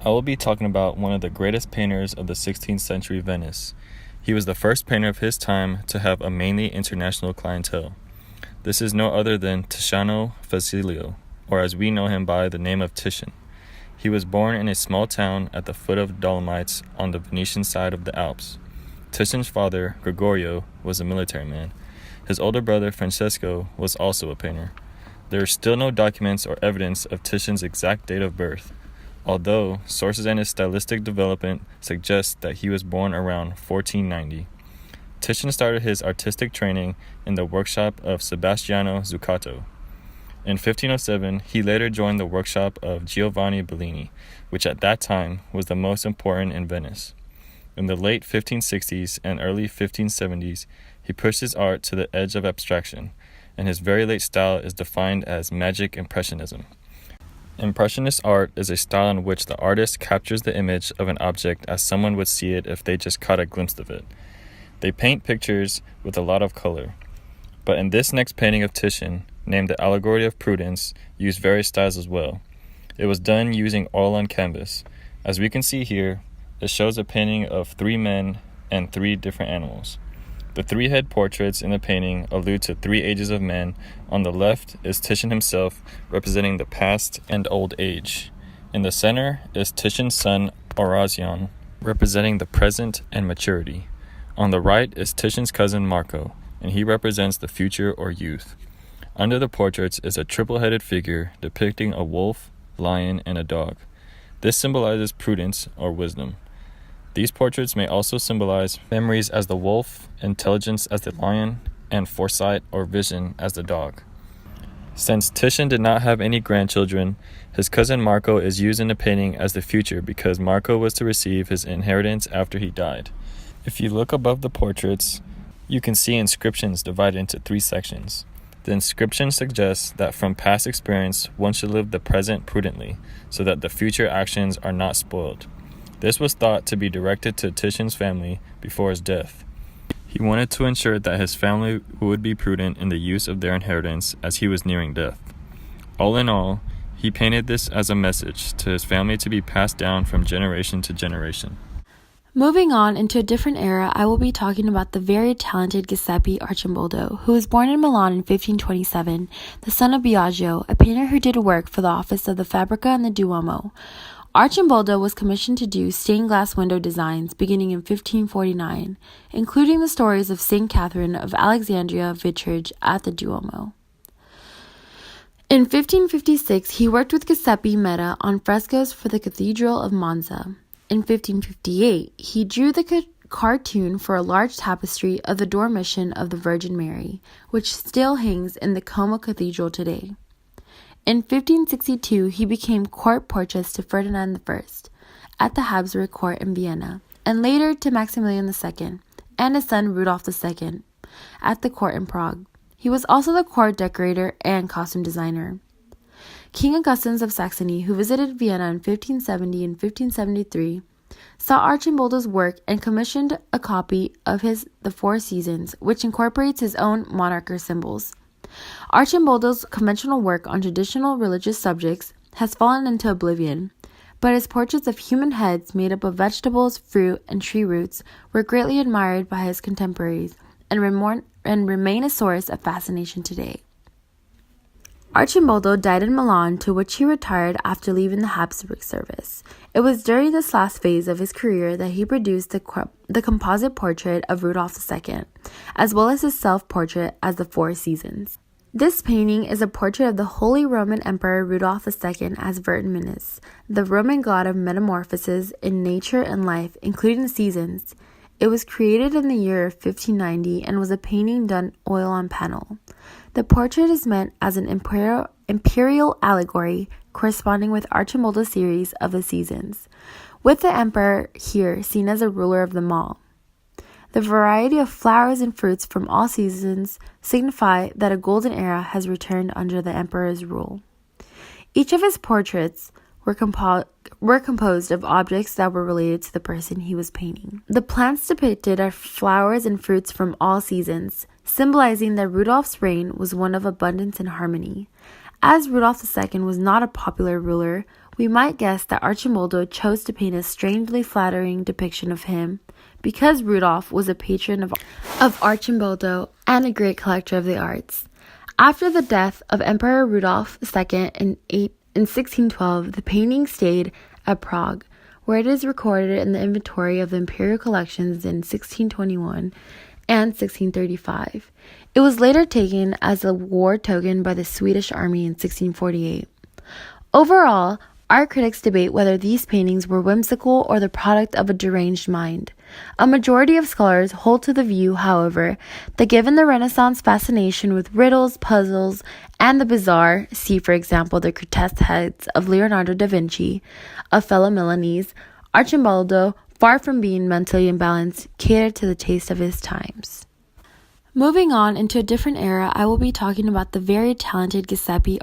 I will be talking about one of the greatest painters of the 16th century Venice. He was the first painter of his time to have a mainly international clientele. This is no other than Tiziano Fasilio, or as we know him by the name of Titian. He was born in a small town at the foot of the Dolomites on the Venetian side of the Alps. Titian's father, Gregorio, was a military man. His older brother, Francesco, was also a painter. There are still no documents or evidence of Titian's exact date of birth, although sources and his stylistic development suggest that he was born around 1490. Titian started his artistic training in the workshop of Sebastiano Zuccato. In 1507, he later joined the workshop of Giovanni Bellini, which at that time was the most important in Venice. In the late 1560s and early 1570s, he pushed his art to the edge of abstraction, and his very late style is defined as magic impressionism. Impressionist art is a style in which the artist captures the image of an object as someone would see it if they just caught a glimpse of it. They paint pictures with a lot of color. But in this next painting of Titian, named The Allegory of Prudence, used various styles as well. It was done using oil on canvas. As we can see here, it shows a painting of 3 men and 3 different animals. The 3 head portraits in the painting allude to 3 ages of men. On the left is Titian himself, representing the past and old age. In the center is Titian's son, Orazio, representing the present and maturity. On the right is Titian's cousin, Marco, and he represents the future or youth. Under the portraits is a triple-headed figure depicting a wolf, lion, and a dog. This symbolizes prudence or wisdom. These portraits may also symbolize memories as the wolf, intelligence as the lion, and foresight or vision as the dog. Since Titian did not have any grandchildren, his cousin Marco is used in the painting as the future because Marco was to receive his inheritance after he died. If you look above the portraits, you can see inscriptions divided into 3 sections. The inscription suggests that from past experience, one should live the present prudently, so that the future actions are not spoiled. This was thought to be directed to Titian's family before his death. He wanted to ensure that his family would be prudent in the use of their inheritance as he was nearing death. All in all, he painted this as a message to his family to be passed down from generation to generation. Moving on into a different era, I will be talking about the very talented Giuseppe Arcimboldo, who was born in Milan in 1527, the son of Biagio, a painter who did work for the office of the Fabbrica and the Duomo. Arcimboldo was commissioned to do stained glass window designs beginning in 1549, including the stories of St. Catherine of Alexandria vitrage at the Duomo. In 1556, he worked with Giuseppe Metta on frescoes for the Cathedral of Monza. In 1558, he drew the cartoon for a large tapestry of the Dormition of the Virgin Mary, which still hangs in the Como Cathedral today. In 1562, he became court portraits to Ferdinand I at the Habsburg court in Vienna, and later to Maximilian II and his son Rudolf II at the court in Prague. He was also the court decorator and costume designer. King Augustine of Saxony, who visited Vienna in 1570 and 1573, saw Arcimboldo's work and commissioned a copy of his The Four Seasons, which incorporates his own monarch symbols. Arcimboldo's conventional work on traditional religious subjects has fallen into oblivion, but his portraits of human heads made up of vegetables, fruit, and tree roots were greatly admired by his contemporaries and remain a source of fascination today. Arcimboldo died in Milan, to which he retired after leaving the Habsburg service. It was during this last phase of his career that he produced the composite portrait of Rudolf II, as well as his self-portrait as the Four Seasons. This painting is a portrait of the Holy Roman Emperor Rudolf II as Vertumnus, the Roman god of metamorphoses in nature and life, including the seasons. It was created in the year 1590 and was a painting done oil on panel. The portrait is meant as an imperial allegory corresponding with Arcimboldo's series of the seasons, with the emperor here seen as a ruler of them all. The variety of flowers and fruits from all seasons signify that a golden era has returned under the emperor's rule. Each of his portraits were composed of objects that were related to the person he was painting. The plants depicted are flowers and fruits from all seasons, symbolizing that Rudolph's reign was one of abundance and harmony. As Rudolf II was not a popular ruler, we might guess that Arcimboldo chose to paint a strangely flattering depiction of him because Rudolph was a patron of Arcimboldo and a great collector of the arts. After the death of Emperor Rudolph II in 1612, the painting stayed at Prague, where it is recorded in the inventory of the imperial collections in 1621 and 1635. It was later taken as a war token by the Swedish army in 1648. Overall, art critics debate whether these paintings were whimsical or the product of a deranged mind. A majority of scholars hold to the view, however, that given the Renaissance fascination with riddles, puzzles, and the bizarre, see for example the grotesque heads of Leonardo da Vinci, of fellow Milanese, Arcimboldo, far from being mentally imbalanced, catered to the taste of his times. Moving on into a different era, I will be talking about the very talented Giuseppe